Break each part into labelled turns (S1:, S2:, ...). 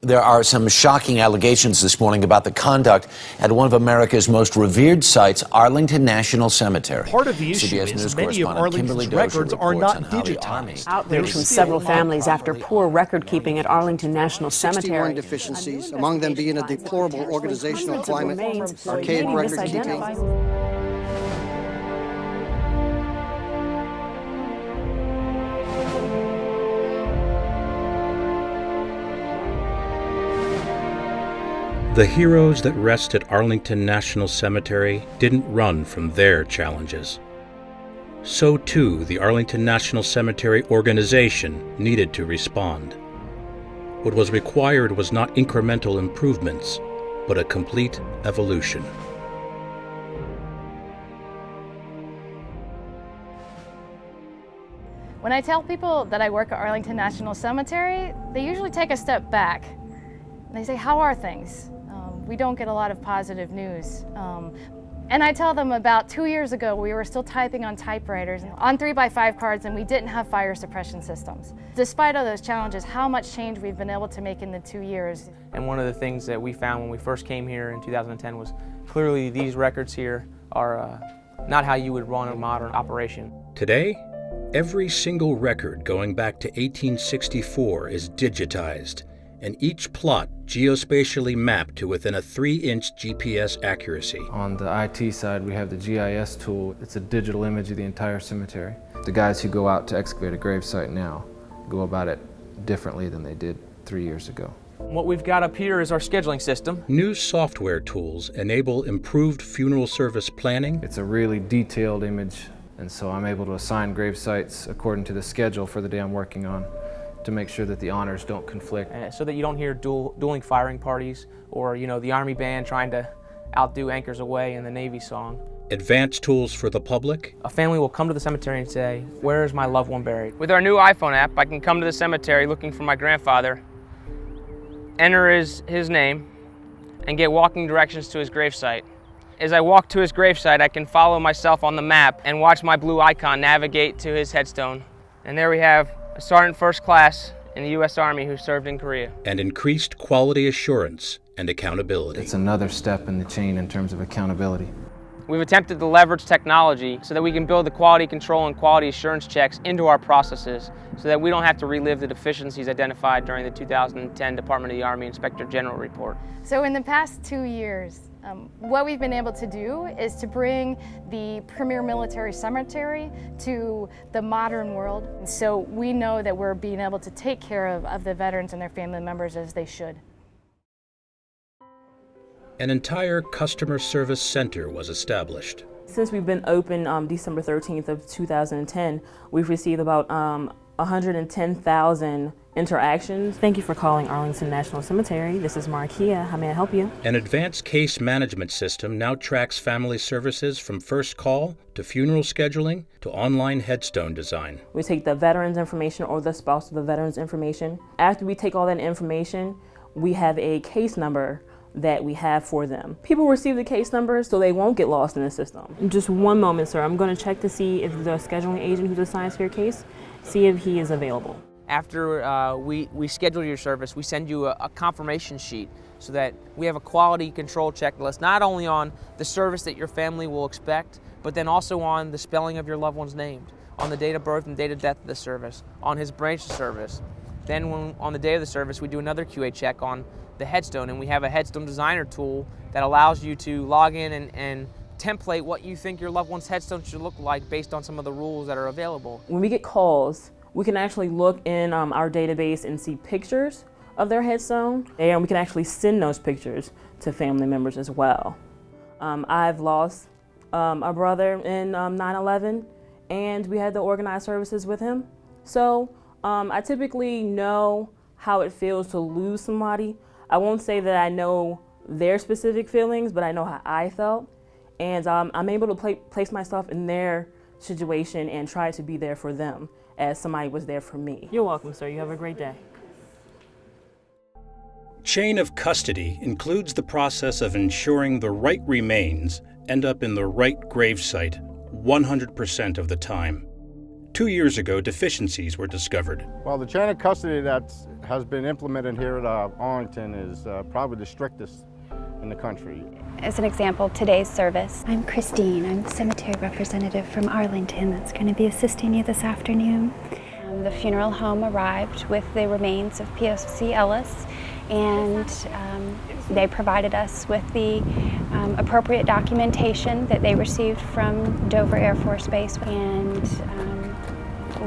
S1: There are some shocking allegations this morning about the conduct at one of America's most revered sites, Arlington National Cemetery.
S2: Part of the issue
S1: CBS
S2: is
S1: News
S2: many of Arlington's records are not digitized.
S3: Outrage from several families after poor record keeping at Arlington National Cemetery.
S4: 61 deficiencies, among them being a deplorable organizational climate, archaic record keeping.
S5: The heroes that rest at Arlington National Cemetery didn't run from their challenges. So too, the Arlington National Cemetery organization needed to respond. What was required was not incremental improvements, but a complete evolution.
S6: When I tell people that I work at Arlington National Cemetery, they usually take a step back. And they say, how are things? We don't get a lot of positive news. And I tell them about 2 years ago, we were still typing on typewriters on 3x5 cards, and we didn't have fire suppression systems. Despite all those challenges, how much change we've been able to make in the 2 years.
S7: And one of the things that we found when we first came here in 2010 was clearly these records here are not how you would run a modern operation.
S5: Today, every single record going back to 1864 is digitized, and each plot geospatially mapped to within a 3-inch GPS accuracy.
S8: On the IT side, we have the GIS tool. It's a digital image of the entire cemetery. The guys who go out to excavate a gravesite now go about it differently than they did 3 years ago.
S7: What we've got up here is our scheduling system.
S5: New software tools enable improved funeral service planning.
S8: It's a really detailed image, and so I'm able to assign grave sites according to the schedule for the day I'm working on, to make sure that the honors don't conflict.
S7: So that you don't hear dueling firing parties or, the Army band trying to outdo Anchors Away in the Navy song.
S5: Advanced tools for the public.
S7: A family will come to the cemetery and say, where is my loved one buried? With our new iPhone app, I can come to the cemetery looking for my grandfather, enter his name, and get walking directions to his gravesite. As I walk to his gravesite, I can follow myself on the map and watch my blue icon navigate to his headstone. And there we have a Sergeant First Class in the U.S. Army who served in Korea.
S5: And increased quality assurance and accountability.
S8: It's another step in the chain in terms of accountability.
S7: We've attempted to leverage technology so that we can build the quality control and quality assurance checks into our processes so that we don't have to relive the deficiencies identified during the 2010 Department of the Army Inspector General report.
S6: So in the past 2 years, what we've been able to do is to bring the premier military cemetery to the modern world. And so we know that we're being able to take care of the veterans and their family members as they should.
S5: An entire customer service center was established.
S9: Since we've been open December 13th of 2010, we've received about 110,000 interactions. Thank you for calling Arlington National Cemetery. This is Markia. How may I help you?
S5: An advanced case management system now tracks family services from first call to funeral scheduling to online headstone design.
S9: We take the veteran's information or the spouse of the veteran's information. After we take all that information, we have a case number that we have for them. People receive the case number so they won't get lost in the system. Just one moment, sir. I'm going to check to see if the scheduling agent who's assigned to your case, see if he is available.
S7: After we schedule your service, we send you a confirmation sheet so that we have a quality control checklist, not only on the service that your family will expect, but then also on the spelling of your loved one's name, on the date of birth and date of death of the service, on his branch of service. Then on the day of the service, we do another QA check on the headstone, and we have a headstone designer tool that allows you to log in and template what you think your loved one's headstone should look like based on some of the rules that are available.
S9: When we get calls, we can actually look in our database and see pictures of their headstone, and we can actually send those pictures to family members as well. I've lost a brother in 9/11, and we had to organize services with him. So I typically know how it feels to lose somebody. I won't say that I know their specific feelings, but I know how I felt. And I'm able to place myself in their situation and try to be there for them as somebody was there for me. You're welcome, sir. You have a great day.
S5: Chain of custody includes the process of ensuring the right remains end up in the right gravesite 100% of the time. 2 years ago, deficiencies were discovered.
S10: Well, the chain of custody that has been implemented here at Arlington is probably the strictest in the country.
S11: As an example, today's service. I'm Christine. I'm the cemetery representative from Arlington that's going to be assisting you this afternoon. The funeral home arrived with the remains of PFC Ellis, and they provided us with the appropriate documentation that they received from Dover Air Force Base. And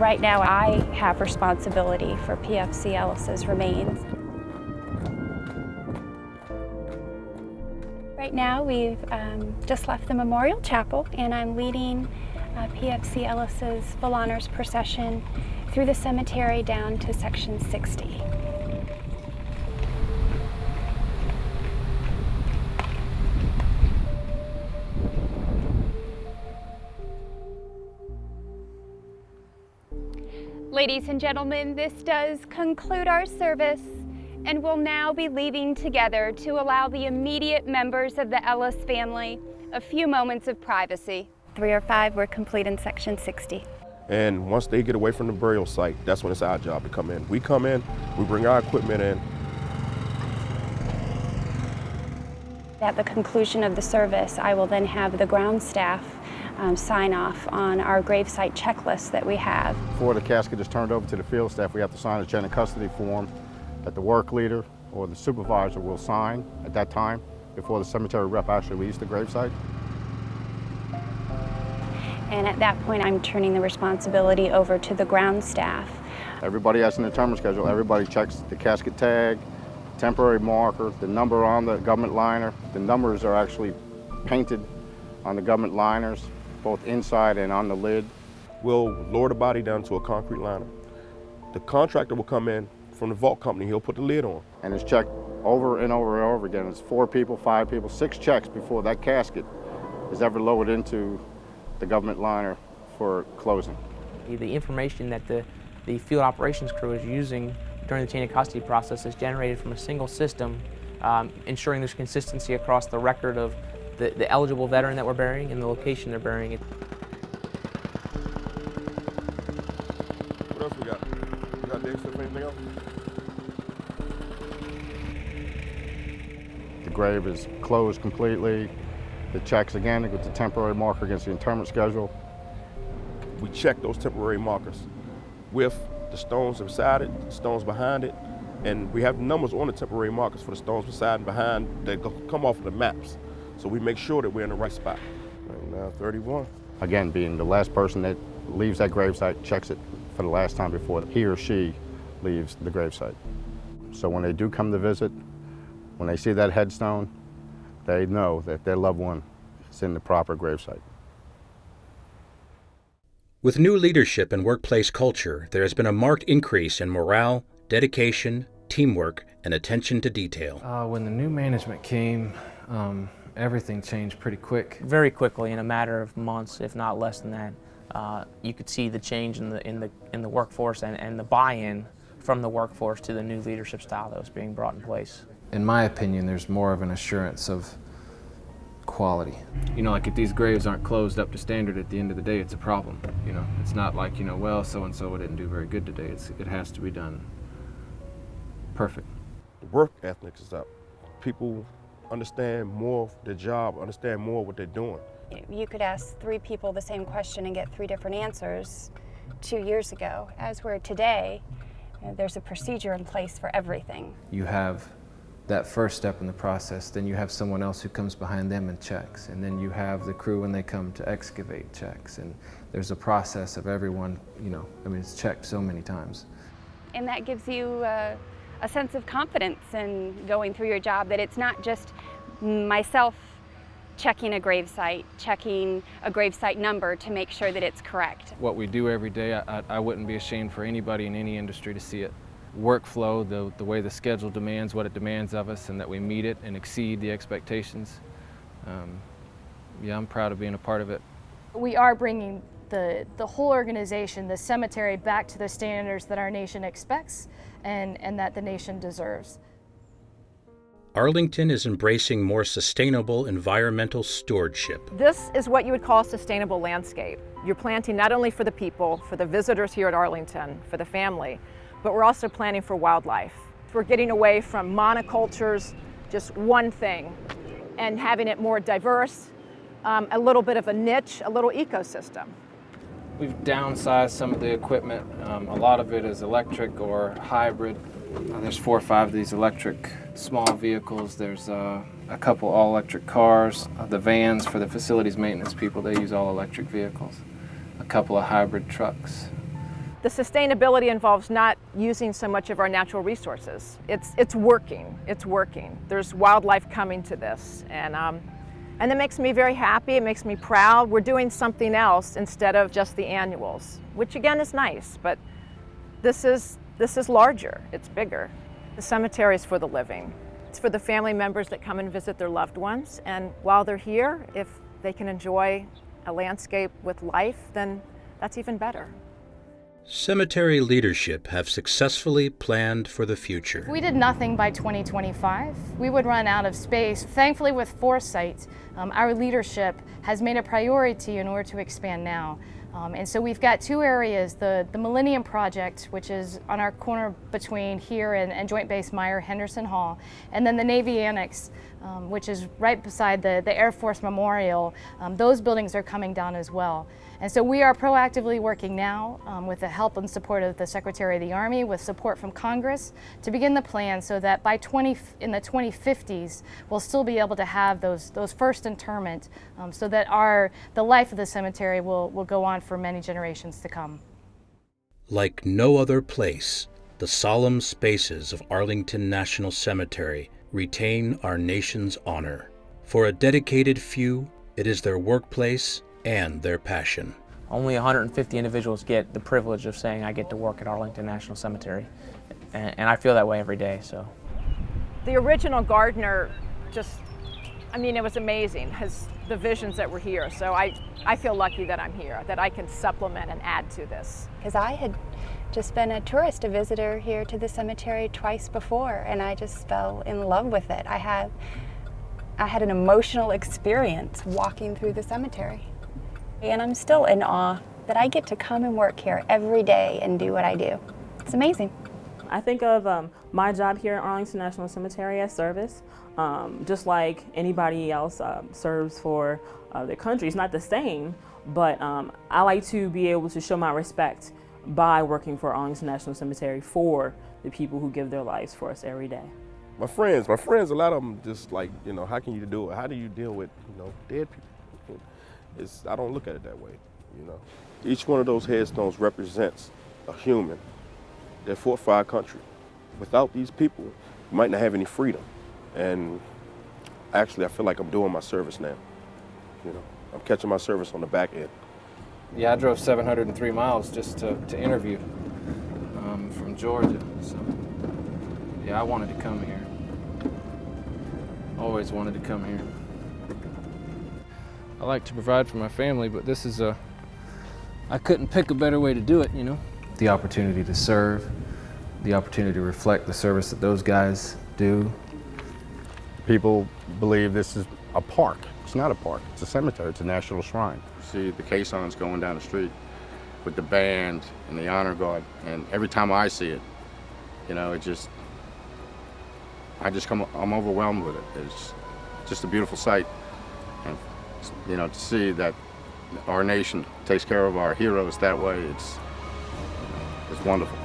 S11: right now I have responsibility for PFC Ellis's remains. Right now we've just left the Memorial Chapel, and I'm leading PFC Ellis's full honors procession through the cemetery down to section 60. Ladies and gentlemen, this does conclude our service, and we'll now be leaving together to allow the immediate members of the Ellis family a few moments of privacy. 3 or 5 were complete in section 60.
S12: And once they get away from the burial site, that's when it's our job to come in. We come in, we bring our equipment in.
S11: At the conclusion of the service, I will then have the ground staff sign off on our gravesite checklist that we have.
S10: Before the casket is turned over to the field staff, we have to sign a chain of custody form that the work leader or the supervisor will sign at that time before the cemetery rep actually leaves the gravesite.
S11: And at that point, I'm turning the responsibility over to the ground staff.
S10: Everybody has an interment schedule. Everybody checks the casket tag, temporary marker, the number on the government liner. The numbers are actually painted on the government liners, both inside and on the lid.
S12: We'll lower the body down to a concrete liner. The contractor will come in from the vault company. He'll put the lid on.
S10: And it's checked over and over and over again. It's 4 people, 5 people, 6 checks before that casket is ever lowered into the government liner for closing.
S7: The information that the field operations crew is using during the chain of custody process is generated from a single system, ensuring there's consistency across the record of the eligible veteran that we're burying and the location they're burying it.
S12: What else we got? We got Dave, anything else?
S10: The grave is closed completely. The checks again with the temporary marker against the interment schedule.
S12: We check those temporary markers with the stones beside it, the stones behind it, and we have numbers on the temporary markers for the stones beside and behind that come off of the maps. So we make sure that we're in the right spot. Right now, 31.
S10: Again, being the last person that leaves that gravesite, checks it for the last time before he or she leaves the gravesite. So when they do come to visit, when they see that headstone, they know that their loved one is in the proper gravesite.
S5: With new leadership and workplace culture, there has been a marked increase in morale, dedication, teamwork, and attention to detail.
S8: When the new management came, everything changed pretty quick.
S7: Very quickly, in a matter of months, if not less than that, you could see the change in the workforce and the buy-in from the workforce to the new leadership style that was being brought in place.
S8: In my opinion, there's more of an assurance of quality. You know, like if these graves aren't closed up to standard at the end of the day, it's a problem. You know, it's not like, you know, well, so-and-so didn't do very good today. It has to be done perfect.
S12: The work ethic is up. People understand more of their job, understand more what they're doing.
S11: You could ask 3 people the same question and get 3 different answers 2 years ago. As we're today, there's a procedure in place for everything.
S8: You have that first step in the process, then you have someone else who comes behind them and checks, and then you have the crew when they come to excavate checks, and there's a process of everyone, you know, I mean, it's checked so many times.
S11: And that gives you a sense of confidence in going through your job, that it's not just myself checking a gravesite number to make sure that it's correct.
S8: What we do every day, I wouldn't be ashamed for anybody in any industry to see it. Workflow, the way the schedule demands what it demands of us, and that we meet it and exceed the expectations. Yeah, I'm proud of being a part of it.
S6: We are bringing the whole organization, the cemetery, back to the standards that our nation expects and that the nation deserves.
S5: Arlington is embracing more sustainable environmental stewardship.
S13: This is what you would call a sustainable landscape. You're planting not only for the people, for the visitors here at Arlington, for the family, but we're also planting for wildlife. We're getting away from monocultures, just one thing, and having it more diverse, a little bit of a niche, a little ecosystem.
S8: We've downsized some of the equipment. A lot of it is electric or hybrid. There's 4 or 5 of these electric small vehicles. There's a couple all-electric cars. The vans for the facilities maintenance people, they use all-electric vehicles. A couple of hybrid trucks.
S13: The sustainability involves not using so much of our natural resources. It's working. It's working. There's wildlife coming to this, and that makes me very happy. It makes me proud. We're doing something else instead of just the annuals, which again is nice, but this is larger. It's bigger. The cemetery is for the living. It's for the family members that come and visit their loved ones, and while they're here, if they can enjoy a landscape with life, then that's even better.
S5: Cemetery leadership have successfully planned for the future.
S6: If we did nothing by 2025, we would run out of space. Thankfully, with foresight, our leadership has made a priority in order to expand now. And so we've got 2 areas, the Millennium Project, which is on our corner between here and Joint Base Meyer Henderson Hall, and then the Navy Annex, which is right beside the Air Force Memorial. Those buildings are coming down as well. And so we are proactively working now with the help and support of the Secretary of the Army, with support from Congress, to begin the plan so that by in the 2050s, we'll still be able to have those first interment, so that the life of the cemetery will go on for many generations to come.
S5: Like no other place, the solemn spaces of Arlington National Cemetery retain our nation's honor. For a dedicated few, it is their workplace and their passion.
S7: Only 150 individuals get the privilege of saying I get to work at Arlington National Cemetery, and I feel that way every day. So,
S13: the original gardener it was amazing, the visions that were here. So I feel lucky that I'm here, that I can supplement and add to this.
S11: Because I had just been a tourist, a visitor here to the cemetery twice before, and I just fell in love with it. I had an emotional experience walking through the cemetery. And I'm still in awe that I get to come and work here every day and do what I do. It's amazing.
S9: I think of my job here at Arlington National Cemetery as service. Just like anybody else serves for their country. It's not the same, but I like to be able to show my respect by working for Arlington National Cemetery for the people who give their lives for us every day.
S12: My friends, a lot of them just like, how can you do it? How do you deal with, dead people? I don't look at it that way, Each one of those headstones represents a human that fought for our country. Without these people, we might not have any freedom. And actually, I feel like I'm doing my service now. I'm catching my service on the back end.
S8: Yeah, I drove 703 miles just to interview from Georgia. So, yeah, I wanted to come here. Always wanted to come here. I like to provide for my family, but this is I couldn't pick a better way to do it, The opportunity to serve, the opportunity to reflect the service that those guys do.
S10: People believe this is a park. It's not a park, it's a cemetery, it's a national shrine. See the caissons going down the street with the band and the honor guard, and every time I see it, I'm overwhelmed with it. It's just a beautiful sight. And, to see that our nation takes care of our heroes that way, it's wonderful.